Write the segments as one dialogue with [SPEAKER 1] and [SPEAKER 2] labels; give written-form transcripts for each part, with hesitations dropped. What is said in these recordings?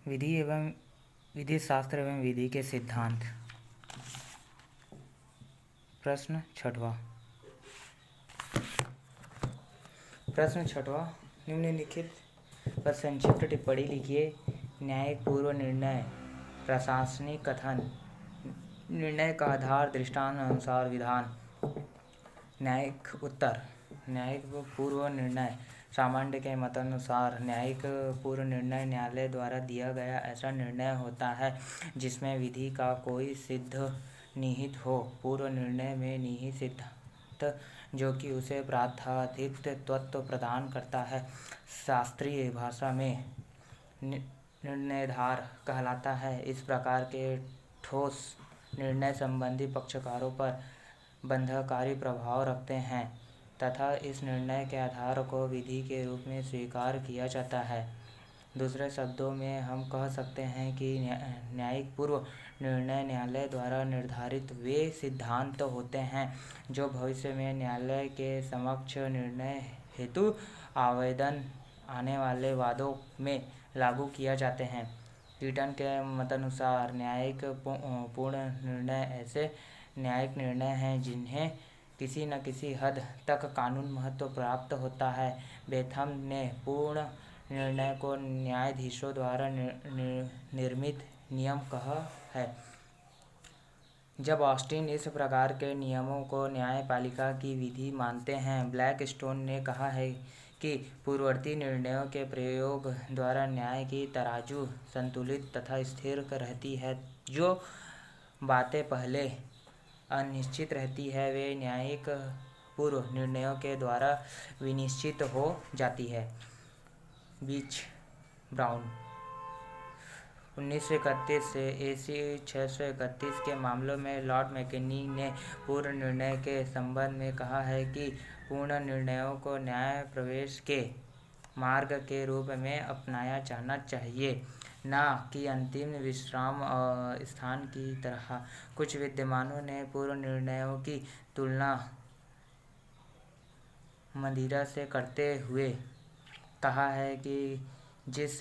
[SPEAKER 1] विधि शास्त्र एवं विधि के सिद्धांत। प्रश्न छठवां। निम्नलिखित पर संक्षिप्त टिप्पणी लिखिए। न्यायिक पूर्व निर्णय, प्रशासनिक कथन, निर्णय का आधार, दृष्टांत अनुसार विधान। न्यायिक उत्तर। न्यायिक पूर्व निर्णय। सामान्य के मतानुसार न्यायिक पूर्व निर्णय न्यायालय द्वारा दिया गया ऐसा निर्णय होता है जिसमें विधि का कोई सिद्ध निहित हो। पूर्व निर्णय में निहित सिद्धांत जो कि उसे प्रातिहासिक तत्व प्रदान करता है शास्त्रीय भाषा में निर्णयाधार कहलाता है। इस प्रकार के ठोस निर्णय संबंधी पक्षकारों पर बंधनकारी प्रभाव रखते हैं तथा इस निर्णय के आधार को विधि के रूप में स्वीकार किया जाता है। दूसरे शब्दों में हम कह सकते हैं कि न्यायिक पूर्व निर्णय न्यायालय द्वारा निर्धारित वे सिद्धांत होते हैं जो भविष्य में न्यायालय के समक्ष निर्णय हेतु आवेदन आने वाले वादों में लागू किया जाते हैं। ईटन के मतानुसार न्यायिक पूर्ण निर्णय ऐसे न्यायिक निर्णय हैं जिन्हें किसी न किसी हद तक कानून महत्व प्राप्त होता है। बेथम ने पूर्ण निर्णय को न्यायाधीशों द्वारा निर्मित नियम कहा है, जब ऑस्टिन इस प्रकार के नियमों को न्यायपालिका की विधि मानते हैं। ब्लैकस्टोन ने कहा है कि पूर्ववर्ती निर्णयों के प्रयोग द्वारा न्याय की तराजू संतुलित तथा स्थिर रहती है। जो बातें पहले अनिश्चित रहती है वे न्यायिक पूर्व निर्णयों के द्वारा विनिश्चित हो जाती है। बीच ब्राउन 1931 से AC 631 के मामलों में लॉर्ड मैकेनी ने पूर्व निर्णय के संबंध में कहा है कि पूर्ण निर्णयों को न्याय प्रवेश के मार्ग के रूप में अपनाया जाना चाहिए, न कि अंतिम विश्राम स्थान की तरह। कुछ विद्वानों ने पूर्व निर्णयों की तुलना मदिरा से करते हुए कहा है कि जिस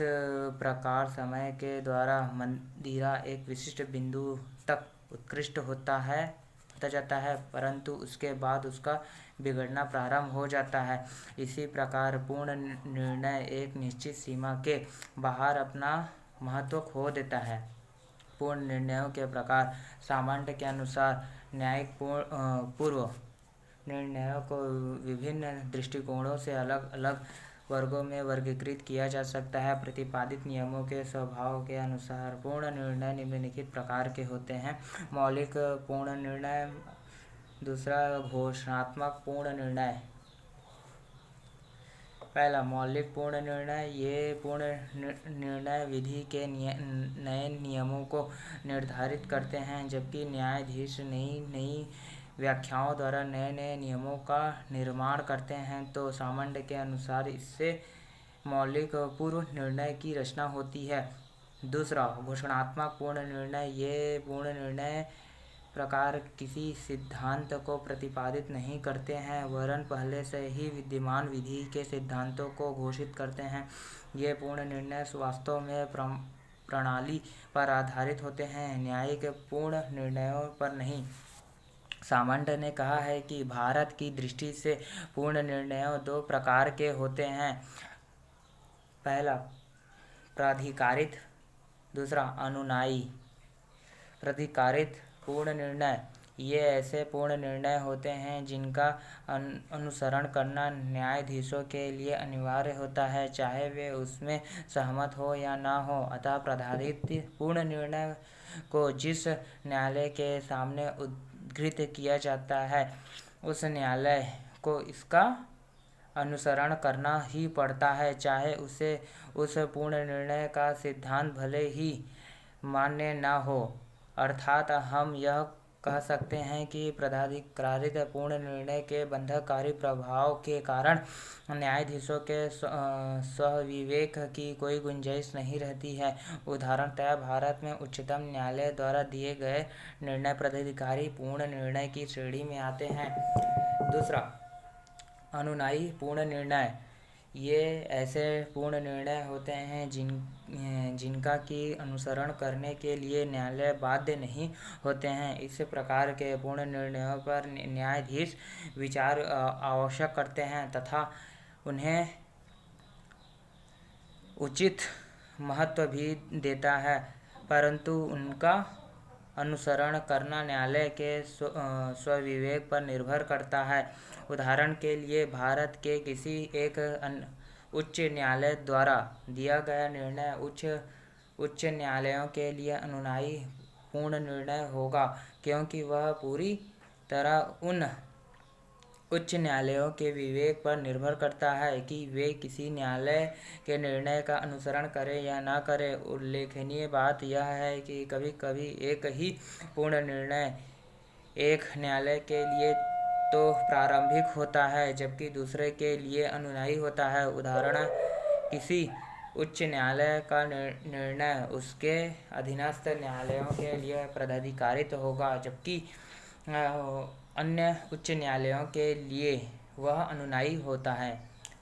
[SPEAKER 1] प्रकार समय के द्वारा मदिरा एक विशिष्ट बिंदु तक उत्कृष्ट होता जाता है परंतु उसके बाद उसका बिगड़ना प्रारंभ हो जाता है, इसी प्रकार पूर्ण निर्णय एक निश्चित सीमा के बाहर अपना महत्व खो देता है। पूर्ण निर्णयों के प्रकार। सामान्य के अनुसार न्यायिक पूर्व निर्णयों को विभिन्न दृष्टिकोणों से अलग अलग वर्गों में वर्गीकृत किया जा सकता है। प्रतिपादित नियमों के स्वभाव के अनुसार पूर्ण निर्णय निम्नलिखित प्रकार के होते हैं। मौलिक पूर्ण निर्णय। दूसरा, घोषणात्मक पूर्ण निर्णय। पहला, मौलिक पूर्ण निर्णय। ये पूर्ण निर्णय विधि के नए नियमों को निर्धारित करते हैं, जबकि न्यायाधीश नई व्याख्याओं द्वारा नए नियमों का निर्माण करते हैं। तो सामान्य के अनुसार इससे मौलिक पूर्व निर्णय की रचना होती है। दूसरा, घोषणात्मक पूर्ण निर्णय। ये पूर्ण निर्णय प्रकार किसी सिद्धांत को प्रतिपादित नहीं करते हैं वरन पहले से ही विद्यमान विधि के सिद्धांतों को घोषित करते हैं। ये पूर्ण निर्णय वास्तव में प्रणाली पर आधारित होते हैं, न्यायिक पूर्ण निर्णयों पर नहीं। सामान्य ने कहा है कि भारत की दृष्टि से पूर्ण निर्णय दो प्रकार के होते हैं। पहला, प्राधिकारित। दूसरा, अनुनायी। प्राधिकारित पूर्ण निर्णय। ये ऐसे पूर्ण निर्णय होते हैं जिनका अनुसरण करना न्यायाधीशों के लिए अनिवार्य होता है, चाहे वे उसमें सहमत हो या न हो। अतः प्राधिकारित पूर्ण निर्णय को जिस न्यायालय के सामने उद्धृत किया जाता है उस न्यायालय को इसका अनुसरण करना ही पड़ता है, चाहे उसे उस पूर्ण निर्णय का सिद्धांत भले ही मान्य न हो। अर्थात हम यह कह सकते हैं कि प्राधिकारित पूर्ण निर्णय के बंधनकारी प्रभाव के कारण न्यायाधीशों के स्वविवेक की कोई गुंजाइश नहीं रहती है। उदाहरणतः भारत में उच्चतम न्यायालय द्वारा दिए गए निर्णय प्राधिकारी पूर्ण निर्णय की श्रेणी में आते हैं। दूसरा, अनुनायी पूर्ण निर्णय। ये ऐसे पूर्ण निर्णय होते हैं जिनका की अनुसरण करने के लिए न्यायालय बाध्य नहीं होते हैं। इस प्रकार के पूर्ण निर्णयों पर न्यायाधीश विचार आवश्यक करते हैं तथा उन्हें उचित महत्व भी देता है, परंतु उनका अनुसरण करना न्यायालय के स्वविवेक पर निर्भर करता है। उदाहरण के लिए भारत के किसी एक उच्च न्यायालय द्वारा दिया गया निर्णय उच्च न्यायालयों के लिए अनुनयी पूर्ण निर्णय होगा, क्योंकि वह पूरी तरह उन उच्च न्यायालयों के विवेक पर निर्भर करता है कि वे किसी न्यायालय के निर्णय का अनुसरण करें या न करें। उल्लेखनीय बात यह है कि कभी-कभी एक ही पूर्ण निर्णय एक न्यायालय के लिए तो प्रारंभिक होता है, जबकि दूसरे के लिए अनुनयी होता है। उदाहरण, किसी उच्च न्यायालय का निर्णय उसके अधीनस्थ न्यायालयों के लिए प्राधिकारित होगा, जबकि अन्य उच्च न्यायालयों के लिए वह अनुनयी होता है।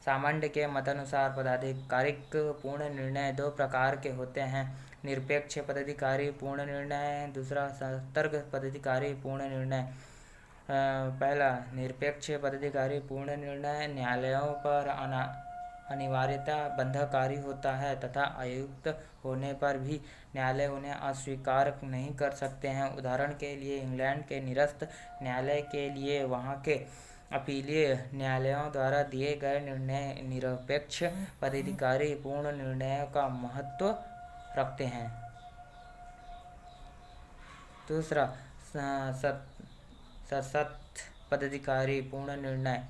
[SPEAKER 1] सामान्य के मतानुसार प्राधिकारिक पूर्ण निर्णय दो प्रकार के होते हैं: निरपेक्ष प्राधिकारी पूर्ण निर्णय, दूसरा सतर्क प्राधिकारी पूर्ण निर्णय। पहला, निरपेक्ष प्राधिकारी पूर्ण निर्णय न्यायालयों पर अनिवार्यता बंधनकारी होता है तथा अयुक्त होने पर भी न्यायालय उन्हें अस्वीकार नहीं कर सकते हैं। उदाहरण के लिए, इंग्लैंड के निरस्त न्यायालय के लिए वहाँ के अपीलीय न्यायालयों द्वारा दिए गए निर्णय निरपेक्ष प्राधिकारी पूर्ण निर्णय का महत्व रखते हैं। दूसरा, सशक्त प्राधिकारी पूर्ण निर्णय।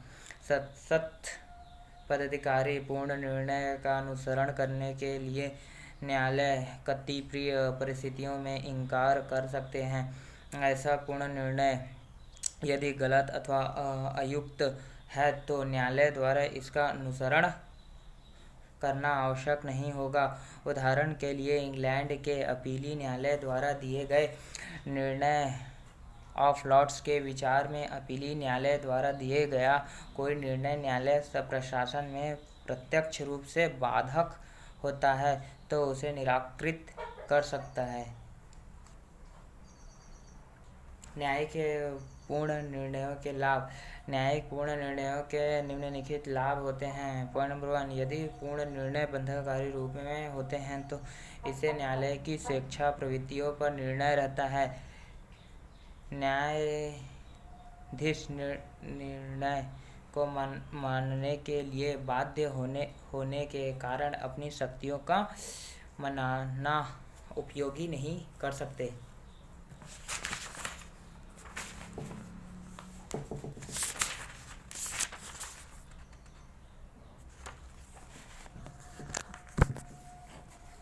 [SPEAKER 1] सशक्त प्राधिकारी पूर्ण निर्णय का अनुसरण करने के लिए न्यायालय कतिपय परिस्थितियों में इनकार कर सकते हैं। ऐसा पूर्ण निर्णय यदि गलत अथवा अयुक्त है तो न्यायालय द्वारा इसका अनुसरण करना आवश्यक नहीं होगा। उदाहरण के लिए, इंग्लैंड के अपीली न्यायालय द्वारा दिए गए निर्णय ऑफ लॉर्ड्स के विचार में अपीली न्यायालय द्वारा दिए गया कोई निर्णय न्यायालय प्रशासन में प्रत्यक्ष रूप से बाधक होता है तो उसे निराकृत कर सकता है। न्यायिक पूर्ण निर्णयों के लाभ। न्यायिक पूर्ण निर्णयों के निम्नलिखित लाभ होते हैं। पॉइंट नंबर 1, यदि पूर्ण निर्णय बंधनकारी रूप में होते हैं तो इससे न्यायालय की स्वेच्छा प्रवृत्तियों पर निर्णय रहता है। न्यायाधीश निर्णय को मानने के लिए बाध्य होने के कारण अपनी शक्तियों का मनाना उपयोगी नहीं कर सकते।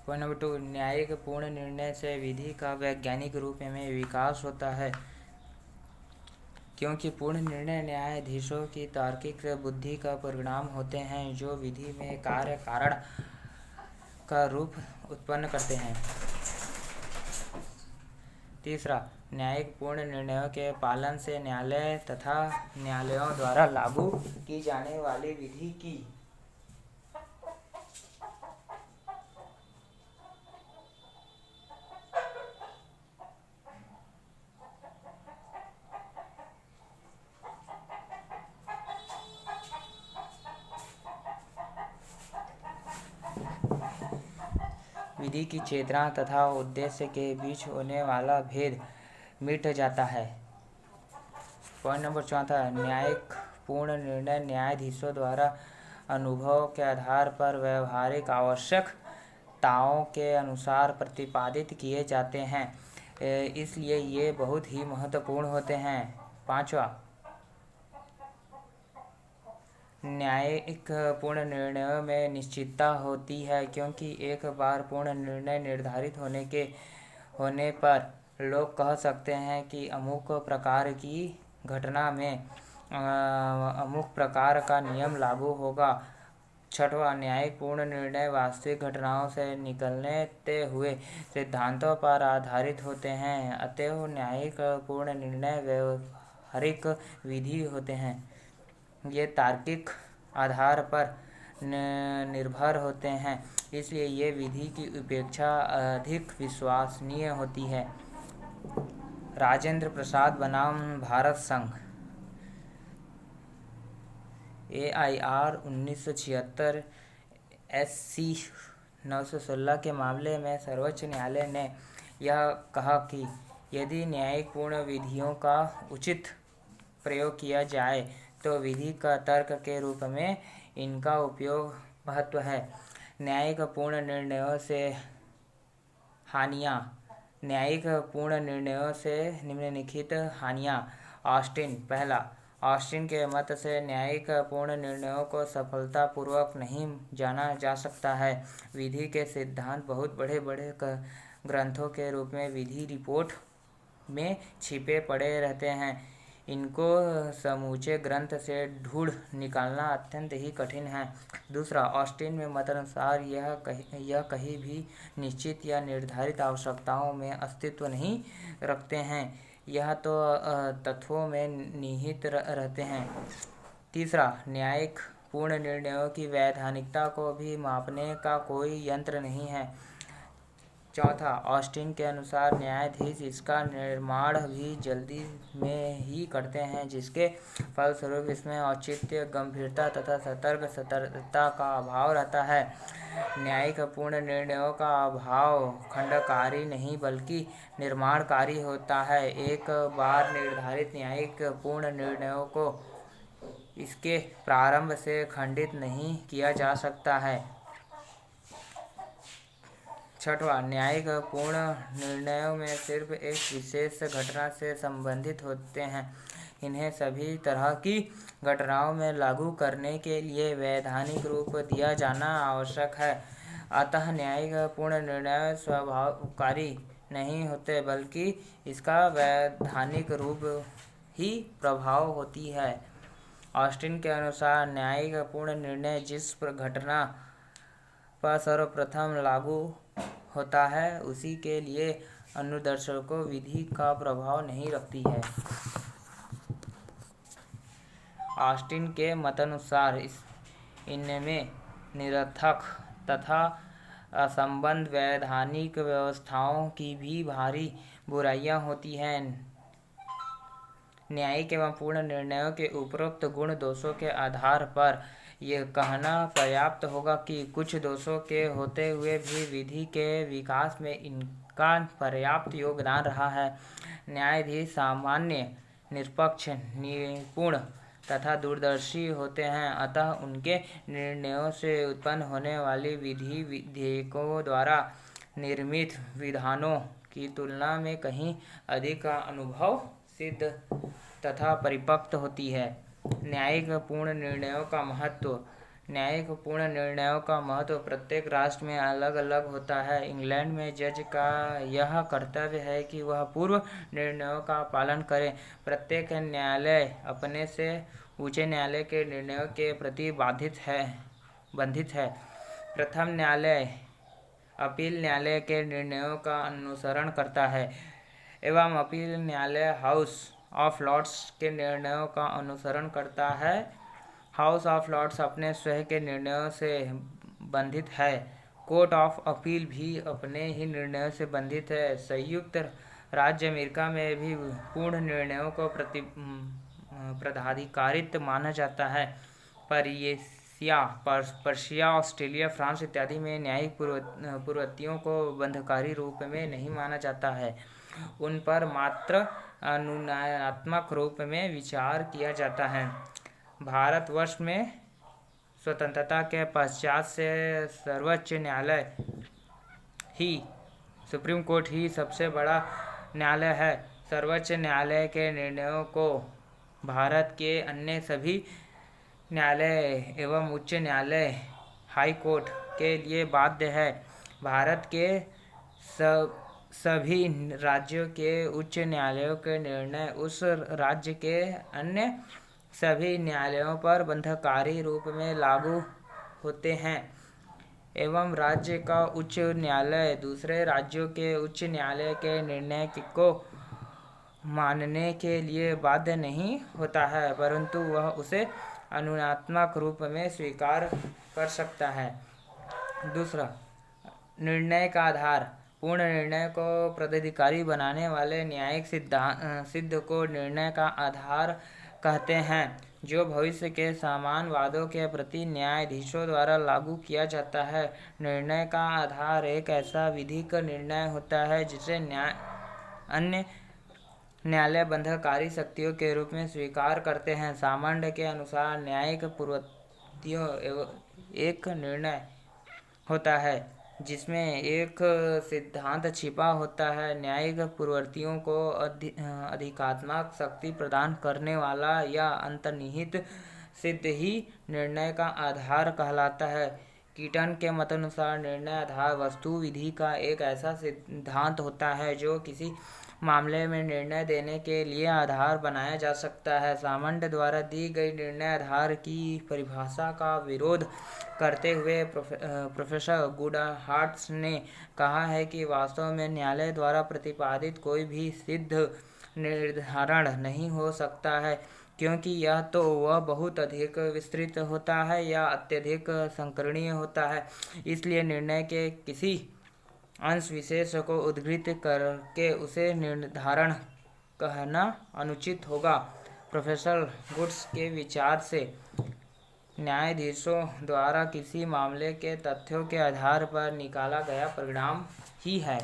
[SPEAKER 1] पॉइंट नंबर 2, न्यायिक पूर्ण निर्णय से विधि का वैज्ञानिक रूप में विकास होता है, क्योंकि पूर्ण निर्णय न्यायाधीशों की तार्किक बुद्धि का परिणाम होते हैं जो विधि में कार्य कारण का रूप उत्पन्न करते हैं। तीसरा, न्यायिक पूर्ण निर्णयों के पालन से न्यायालय तथा न्यायालयों द्वारा लागू की जाने वाली विधि की चेतना तथा उद्देश्य के बीच होने वाला भेद मिट जाता है। पॉइंट नंबर 4, न्यायिक पूर्ण निर्णय न्यायाधीशों द्वारा अनुभव के आधार पर व्यवहारिक आवश्यकताओं के अनुसार प्रतिपादित किए जाते हैं, इसलिए ये बहुत ही महत्वपूर्ण होते हैं। 5वां, न्यायिक पूर्ण निर्णयों में निश्चितता होती है, क्योंकि एक बार पूर्ण निर्णय निर्धारित होने पर लोग कह सकते हैं कि अमुक प्रकार की घटना में अमुक प्रकार का नियम लागू होगा। 6वां, न्यायिक पूर्ण निर्णय वास्तविक घटनाओं से निकलते हुए सिद्धांतों पर आधारित होते हैं, अतएव न्यायिक पूर्ण निर्णय व्यवहारिक विधि होते हैं। ये तार्किक आधार पर निर्भर होते हैं, इसलिए ये विधि की उपेक्षा अधिक विश्वसनीय होती है। राजेंद्र प्रसाद बनाम भारत संघ, AIR 1976 SC 916 के मामले में सर्वोच्च न्यायालय ने यह कहा कि यदि न्यायिक पूर्ण विधियों का उचित प्रयोग किया जाए तो विधि का तर्क के रूप में इनका उपयोग महत्व है। न्यायिक पूर्ण निर्णयों से हानियाँ। न्यायिक पूर्ण निर्णयों से निम्नलिखित हानियाँ। ऑस्टिन, पहला, ऑस्टिन के मत से न्यायिक पूर्ण निर्णयों को सफलतापूर्वक नहीं जाना जा सकता है। विधि के सिद्धांत बहुत बड़े बड़े ग्रंथों के रूप में विधि रिपोर्ट में छिपे पड़े रहते हैं। इनको समूचे ग्रंथ से ढूंढ निकालना अत्यंत ही कठिन है। दूसरा, ऑस्टिन में मतानुसार यह कहीं भी निश्चित या निर्धारित आवश्यकताओं में अस्तित्व नहीं रखते हैं, यह तो तत्वों में निहित रहते हैं। तीसरा, न्यायिक पूर्ण निर्णयों की वैधानिकता को भी मापने का कोई यंत्र नहीं है। चौथा, ऑस्टिन के अनुसार न्यायाधीश इसका निर्माण भी जल्दी में ही करते हैं, जिसके फलस्वरूप इसमें औचित्य, गंभीरता तथा सतर्कता का अभाव रहता है। न्यायिक पूर्ण निर्णयों का अभाव खंडकारी नहीं बल्कि निर्माणकारी होता है। एक बार निर्धारित न्यायिक पूर्ण निर्णयों को इसके प्रारंभ से खंडित नहीं किया जा सकता है। छठवां, न्यायिक पूर्ण निर्णयों में सिर्फ एक विशेष घटना से संबंधित होते हैं। इन्हें सभी तरह की घटनाओं में लागू करने के लिए वैधानिक रूप दिया जाना आवश्यक है। अतः न्यायिक पूर्ण निर्णय स्वभावकारी नहीं होते बल्कि इसका वैधानिक रूप ही प्रभाव होती है। ऑस्टिन के अनुसार न्यायिक पूर्ण निर्णय जिस घटना पर सर्वप्रथम लागू होता है उसी के लिए अनुदर्शकों विधि का प्रभाव नहीं रखती है। ऑस्टिन के मतानुसार इनमें निरर्थक तथा असंबद्ध वैधानिक व्यवस्थाओं की भी भारी बुराइयां होती हैं। न्यायिक एवं पूर्ण निर्णयों के उपरोक्त गुण दोषों के आधार पर यह कहना पर्याप्त होगा कि कुछ दोषों के होते हुए भी विधि के विकास में इनका पर्याप्त योगदान रहा है। न्यायाधीश सामान्य, निष्पक्ष, निपुण तथा दूरदर्शी होते हैं, अतः उनके निर्णयों से उत्पन्न होने वाली विधि विधेयकों द्वारा निर्मित विधानों की तुलना में कहीं अधिक अनुभव सिद्ध तथा परिपक्व होती है। न्यायिक पूर्ण निर्णयों का महत्व। न्यायिक पूर्ण निर्णयों का महत्व प्रत्येक राष्ट्र में अलग अलग होता है। इंग्लैंड में जज का यह कर्तव्य है कि वह पूर्व निर्णयों का पालन करे। प्रत्येक न्यायालय अपने से ऊंचे न्यायालय के निर्णयों के प्रति बंधित है। प्रथम न्यायालय अपील न्यायालय के निर्णयों का अनुसरण करता है एवं अपील न्यायालय हाउस ऑफ लॉर्ड्स के निर्णयों का अनुसरण करता है। हाउस ऑफ लॉर्ड्स अपने स्वयं के निर्णयों से बंधित है। कोर्ट ऑफ अपील भी अपने ही निर्णयों से बंधित है। संयुक्त राज्य अमेरिका में भी पूर्ण निर्णयों को प्राधिकारित माना जाता है, पर पर्शिया, ऑस्ट्रेलिया, फ्रांस इत्यादि में न्यायिक पूर्ववर्तियों को बंधकारी रूप में नहीं माना जाता है। उन पर मात्र अनुनयात्मक रूप में विचार किया जाता है। भारतवर्ष में स्वतंत्रता के पश्चात से सर्वोच्च न्यायालय ही, सुप्रीम कोर्ट ही सबसे बड़ा न्यायालय है। सर्वोच्च न्यायालय के निर्णयों को भारत के अन्य सभी न्यायालय एवं उच्च न्यायालय, हाई कोर्ट के लिए बाध्य है। भारत के सभी राज्यों के उच्च न्यायालयों के निर्णय उस राज्य के अन्य सभी न्यायालयों पर बंधकारी रूप में लागू होते हैं एवं राज्य का उच्च न्यायालय दूसरे राज्यों के उच्च न्यायालय के निर्णय को मानने के लिए बाध्य नहीं होता है, परंतु वह उसे अनुनयात्मक रूप में स्वीकार कर सकता है। दूसरा, निर्णय का आधार। पूर्ण निर्णय को प्राधिकारी बनाने वाले न्यायिक सिद्ध को निर्णय का आधार कहते हैं, जो भविष्य के समान वादों के प्रति न्यायाधीशों द्वारा लागू किया जाता है। निर्णय का आधार एक ऐसा विधिक निर्णय होता है जिसे अन्य न्यायालय बंधनकारी शक्तियों के रूप में स्वीकार करते हैं। सामान्य के अनुसार न्यायिक पूर्ववर्तियों एक निर्णय होता है जिसमें एक सिद्धांत छिपा होता है। न्यायिक पूर्ववर्तियों को अधिकात्मक शक्ति प्रदान करने वाला या अंतर्निहित सिद्ध ही निर्णय का आधार कहलाता है। कीटन के मतानुसार निर्णय आधार वस्तु विधि का एक ऐसा सिद्धांत होता है जो किसी मामले में निर्णय देने के लिए आधार बनाया जा सकता है। सामान्य द्वारा दी गई निर्णय आधार की परिभाषा का विरोध करते हुए प्रोफेसर गुडहार्ट ने कहा है कि वास्तव में न्यायालय द्वारा प्रतिपादित कोई भी सिद्ध निर्धारण नहीं हो सकता है, क्योंकि या तो वह बहुत अधिक विस्तृत होता है या अत्यधिक संकीर्ण होता है। इसलिए निर्णय के किसी अंश विशेष को उद्धृत करके उसे निर्धारण कहना अनुचित होगा। प्रोफेसर गुड्स के विचार से न्यायाधीशों द्वारा किसी मामले के तथ्यों के आधार पर निकाला गया परिणाम ही है।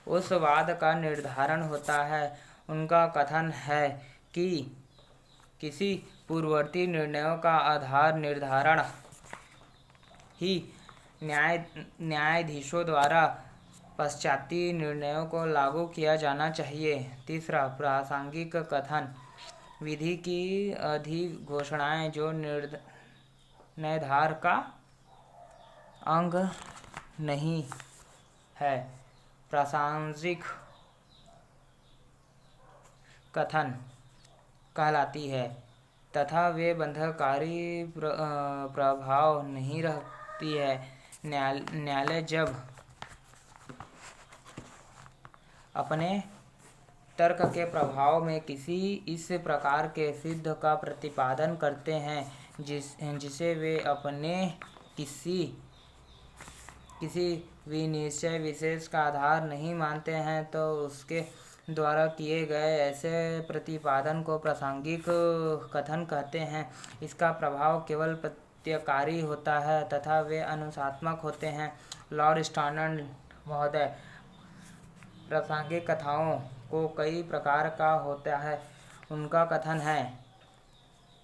[SPEAKER 1] उस वाद का निर्धारण होता है। उनका कथन है कि किसी पूर्ववर्ती निर्णयों का आधार निर्धारण ही न्यायाधीशों द्वारा पश्चाती निर्णयों को लागू किया जाना चाहिए। तीसरा, प्रासंगिक कथन। विधि की अधिघोषणाएं जो निर्णयाधार का अंग नहीं है, प्रासंगिक कथन कहलाती है तथा वे बंधनकारी प्रभाव नहीं रखती है। न्यायालय जब अपने तर्क के प्रभाव में किसी इस प्रकार के सिद्ध का प्रतिपादन करते हैं जिसे वे अपने किसी विनिश्चय विशेष का आधार नहीं मानते हैं, तो उसके द्वारा किए गए ऐसे प्रतिपादन को प्रासंगिक कथन कहते हैं। इसका प्रभाव केवल प्रत्यकारी होता है तथा वे अनुशासनात्मक होते हैं। लॉर्ड स्टर्न महोदय, प्रासंगिक कथाओं को कई प्रकार का होता है। उनका कथन है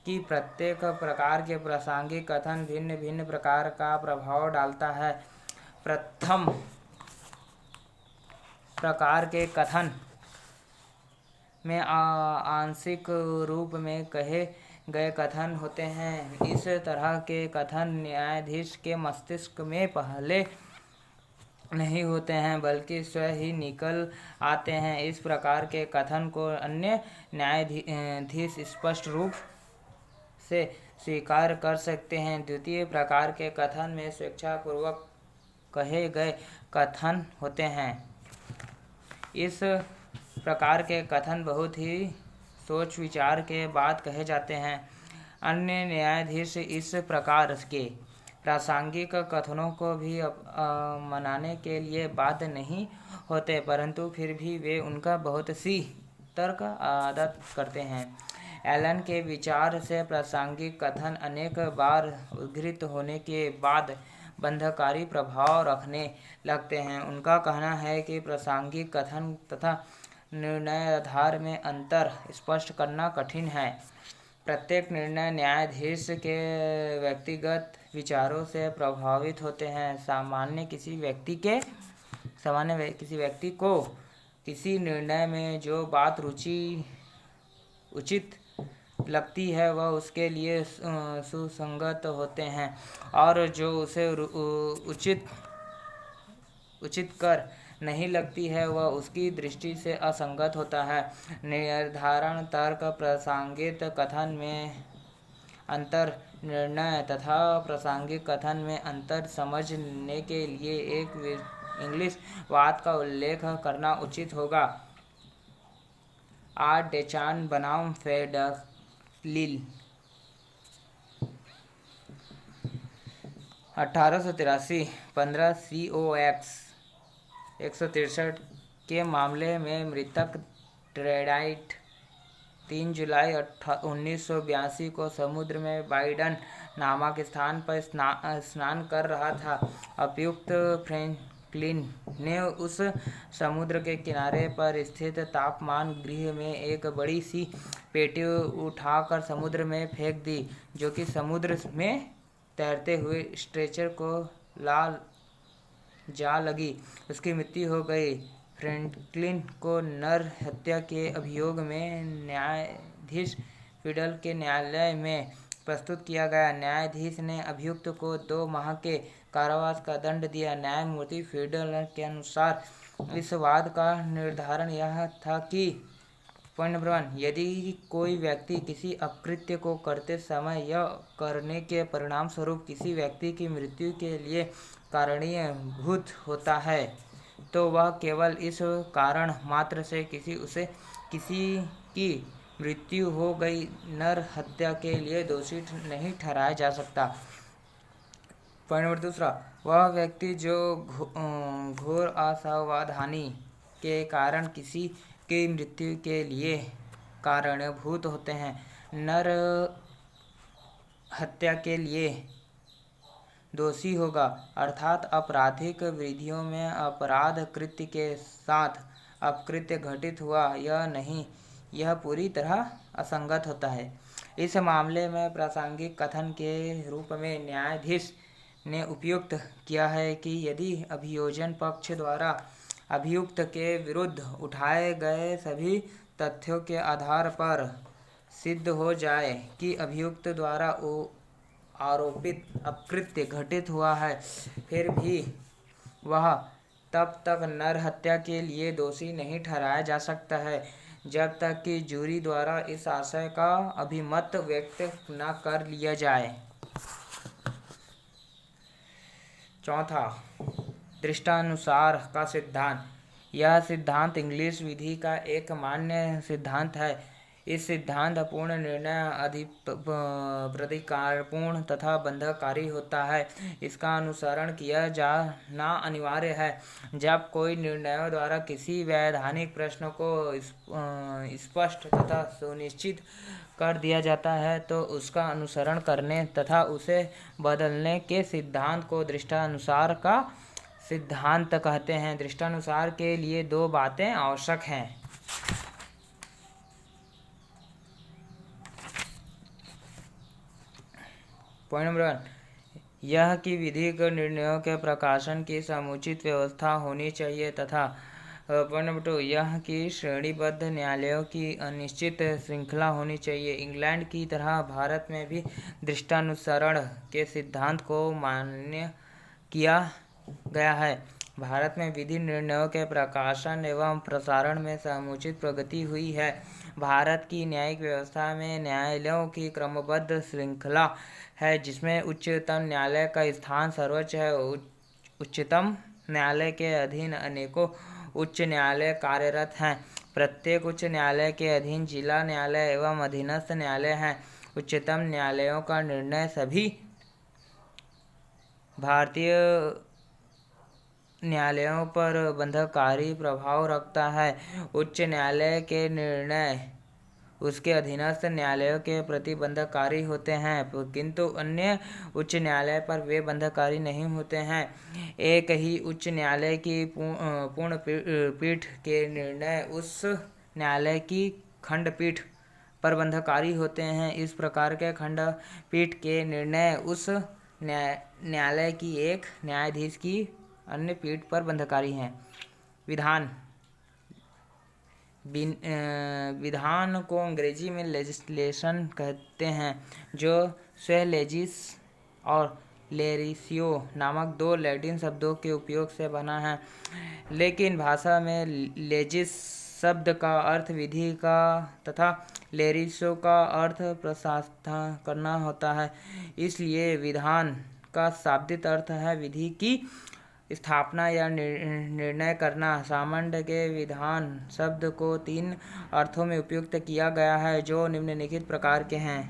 [SPEAKER 1] कि प्रत्येक प्रकार के प्रासंगिक कथन भिन्न भिन्न प्रकार का प्रभाव डालता है। प्रथम प्रकार के कथन में आंशिक रूप में कहे गए कथन होते हैं। इस तरह के कथन न्यायाधीश के मस्तिष्क में पहले नहीं होते हैं बल्कि स्वयं ही निकल आते हैं। इस प्रकार के कथन को अन्य न्यायाधीश स्पष्ट रूप से स्वीकार कर सकते हैं। द्वितीय प्रकार के कथन में स्वेच्छापूर्वक कहे गए कथन होते हैं। इस प्रकार के कथन बहुत ही सोच विचार के बाद कहे जाते हैं। अन्य न्यायाधीश इस प्रकार के प्रासंगिक कथनों को भी मनाने के लिए बाध्य नहीं होते, परंतु फिर भी वे उनका बहुत सी तर्क आदत करते हैं। एलन के विचार से प्रासंगिक कथन अनेक बार उद्धृत होने के बाद बंधनकारी प्रभाव रखने लगते हैं। उनका कहना है कि प्रासंगिक कथन तथा निर्णय आधार में अंतर स्पष्ट करना कठिन है। प्रत्येक निर्णय न्यायाधीश के व्यक्तिगत विचारों से प्रभावित होते हैं। सामान्य किसी व्यक्ति को किसी निर्णय में जो बात उचित लगती है वह उसके लिए सुसंगत होते हैं, और जो उसे उचित कर नहीं लगती है वह उसकी दृष्टि से असंगत होता है। निर्धारण तर्क। प्रासंगिक कथन में अंतर। निर्णय तथा प्रासंगिक कथन में अंतर समझने के लिए एक इंग्लिश वाद का उल्लेख करना उचित होगा। आठ डेचान बनाम फेडरलिल 1883 15 COX 163 के मामले में मृतक ट्रेडाइट 3 जुलाई 1982 को समुद्र में बाइडन नामक स्थान पर स्नान कर रहा था। अभियुक्त फ्रैंकलिन ने उस समुद्र के किनारे पर स्थित तापमान गृह में एक बड़ी सी पेटी उठाकर समुद्र में फेंक दी, जो कि समुद्र में तैरते हुए स्ट्रेचर को जा लगी। उसकी मृत्यु हो गई। फ्रैंकलिन को नर हत्या के अभियोग में न्यायाधीश फिडल के न्यायालय में प्रस्तुत किया गया। न्यायाधीश ने अभियुक्त को 2 माह के कारावास का दंड दिया। न्यायमूर्ति फिडल के अनुसार इस वाद का निर्धारण यह था कि पॉइंट नंबर 1, यदि कोई व्यक्ति किसी अपकृत्य को करते समय या करने के परिणाम स्वरूप किसी व्यक्ति की मृत्यु के लिए कारणीभूत होता है, तो वह केवल इस कारण मात्र से किसी की मृत्यु हो गई नर हत्या के लिए दोषी नहीं ठहराया जा सकता। पॉइंट नंबर 2, वह व्यक्ति जो घोर असावधानी के कारण किसी की मृत्यु के लिए कारणभूत होते हैं, नर हत्या के लिए दोषी होगा। अर्थात आपराधिक विधियों में अपराध कृत्य के साथ अपकृत्य घटित हुआ या नहीं, यह पूरी तरह असंगत होता है। इस मामले में प्रासंगिक कथन के रूप में न्यायाधीश ने उपयुक्त किया है कि यदि अभियोजन पक्ष द्वारा अभियुक्त के विरुद्ध उठाए गए सभी तथ्यों के आधार पर सिद्ध हो जाए कि अभियुक्त द्वारा आरोपित अपकृत्य घटित हुआ है, फिर भी वह तब तक नर हत्या के लिए दोषी नहीं ठहराया जा सकता है जब तक कि जूरी द्वारा इस आशय का अभिमत व्यक्त न कर लिया जाए। चौथा, दृष्टानुसार का सिद्धांत। यह सिद्धांत इंग्लिश विधि का एक मान्य सिद्धांत है। इस सिद्धांत पूर्ण निर्णय अधिप्राधिकारपूर्ण तथा बंधनकारी होता है। इसका अनुसरण किया जाना अनिवार्य है। जब कोई निर्णयों द्वारा किसी वैधानिक प्रश्न को स्पष्ट तथा सुनिश्चित कर दिया जाता है, तो उसका अनुसरण करने तथा उसे बदलने के सिद्धांत को दृष्टानुसार का सिद्धांत कहते हैं। दृष्टानुसार के लिए 2 बातें आवश्यक हैं। पॉइंट नंबर 1, यह कि विधिक निर्णयों के प्रकाशन की समुचित व्यवस्था होनी चाहिए तथा पॉइंट नंबर 2, यह कि श्रेणीबद्ध न्यायालयों की अनिश्चित श्रृंखला होनी चाहिए। इंग्लैंड की तरह भारत में भी दृष्टानुसरण के सिद्धांत को मान्य किया गया है। भारत में विधि निर्णयों के प्रकाशन एवं प्रसारण में समुचित प्रगति हुई है। भारत की न्यायिक व्यवस्था में न्यायालयों की क्रमबद्ध श्रृंखला है, जिसमें उच्चतम न्यायालय का स्थान सर्वोच्च है। उच्चतम न्यायालय के अधीन अनेकों उच्च न्यायालय कार्यरत हैं। प्रत्येक उच्च न्यायालय के अधीन जिला न्यायालय एवं अधीनस्थ न्यायालय हैं। उच्चतम न्यायालयों का निर्णय सभी भारतीय न्यायालयों पर बंधनकारी प्रभाव रखता है। उच्च न्यायालय के निर्णय उसके अधीनस्थ न्यायालयों के प्रति बंधनकारी होते हैं, किंतु अन्य उच्च न्यायालय पर वे बंधनकारी नहीं होते हैं। एक ही उच्च न्यायालय की पूर्ण पीठ के निर्णय उस न्यायालय की खंडपीठ पर बंधनकारी होते हैं। इस प्रकार के खंडपीठ के निर्णय उस न्यायालय की एक न्यायाधीश की अन्य पीठ पर बंधनकारी हैं। विधान को अंग्रेजी में लेजिस्लेशन कहते हैं, जो स्वलेजिस और लेरिसियो नामक 2 लैटिन शब्दों के उपयोग से बना है। लेकिन भाषा में लेजिस शब्द का अर्थ विधि का तथा लेरिसियो का अर्थ प्रशासन करना होता है। इसलिए विधान का शाब्दिक अर्थ है विधि की स्थापना या निर्णय करना। सामंड के विधान शब्द को 3 अर्थों में उपयुक्त किया गया है, जो निम्नलिखित प्रकार के हैं।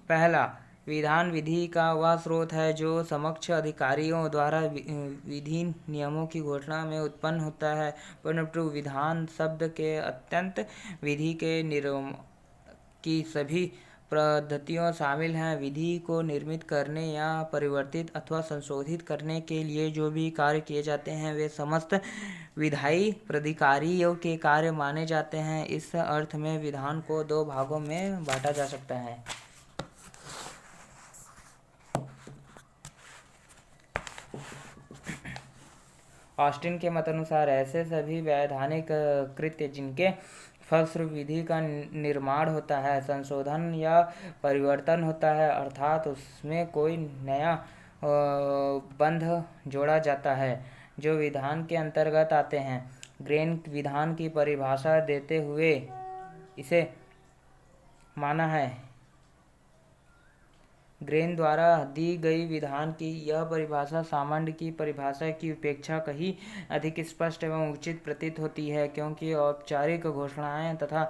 [SPEAKER 1] पहला, विधान विधि का वह स्रोत है जो समक्ष अधिकारियों द्वारा विधि नियमों की घोषणा में उत्पन्न होता है। परंतु विधान शब्द के अत्यंत विधि के निर्माण की सभी पद्धतियों शामिल हैं। विधि को निर्मित करने या परिवर्तित अथवा संशोधित करने के लिए जो भी कार्य किए जाते हैं वे समस्त विधायी प्राधिकारियों के कार्य माने जाते हैं। इस अर्थ में विधान को 2 भागों में बांटा जा सकता है। ऑस्टिन के मतानुसार ऐसे सभी वैधानिक कृत्य जिनके फलस्वरूप विधि का निर्माण होता है, संशोधन या परिवर्तन होता है, अर्थात उसमें कोई नया बंध जोड़ा जाता है, जो विधान के अंतर्गत आते हैं। ग्रेन विधान की परिभाषा देते हुए इसे माना है। ग्रेन द्वारा दी गई विधान की यह परिभाषा सामंड की परिभाषा की अपेक्षा कहीं अधिक स्पष्ट एवं उचित प्रतीत होती है, क्योंकि औपचारिक घोषणाएं तथा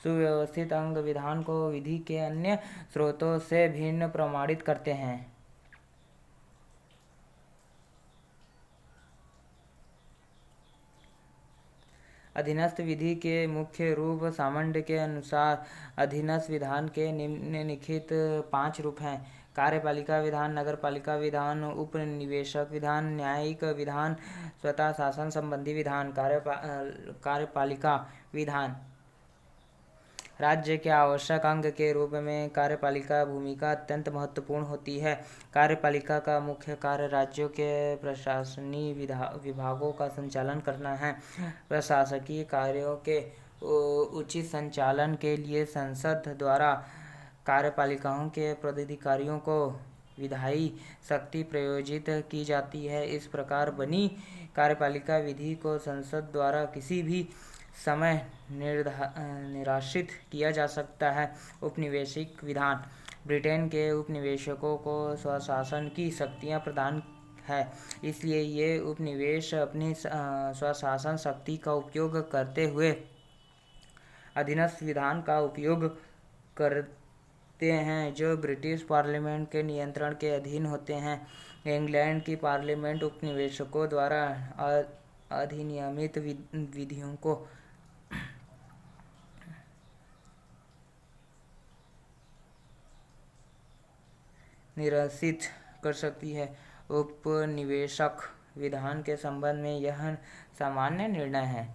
[SPEAKER 1] सुव्यवस्थित अंग विधान को विधि के अन्य स्रोतों से भिन्न प्रमाणित करते हैं। अधीनस्थ विधि के मुख्य रूप सामंड के अनुसार अधीनस्थ विधान के निम्नलिखित 5 रूप हैं। कार्यपालिका विधान, नगरपालिका विधान, उपनिवेशक विधान, न्यायिक विधान, स्वतः शासन संबंधी विधान। कार्यपालिका विधान राज्य के आवश्यक अंग के रूप में कार्यपालिका भूमिका अत्यंत महत्वपूर्ण होती है। कार्यपालिका का मुख्य कार्य राज्यों के प्रशासनिक विभागों का संचालन करना है। प्रशासकीय कार्यों के उचित संचालन के लिए संसद द्वारा कार्यपालिकाओं के पदाधिकारियों को विधायी शक्ति प्रयोजित की जाती है। इस प्रकार बनी कार्यपालिका विधि को संसद द्वारा किसी भी समय निराशित किया जा सकता है। उपनिवेशिक विधान ब्रिटेन के उपनिवेशकों को स्वशासन की शक्तियां प्रदान है, इसलिए ये उपनिवेश अपनी स्वशासन शक्ति का उपयोग करते हुए अधीनस्थ विधान का उपयोग करते हैं, जो ब्रिटिश पार्लियामेंट के नियंत्रण के अधीन होते हैं। इंग्लैंड की पार्लियामेंट उपनिवेशकों द्वारा अधिनियमित विधियों को निरसित कर सकती है। उपनिवेशक विधान के संबंध में यह सामान्य निर्णय है।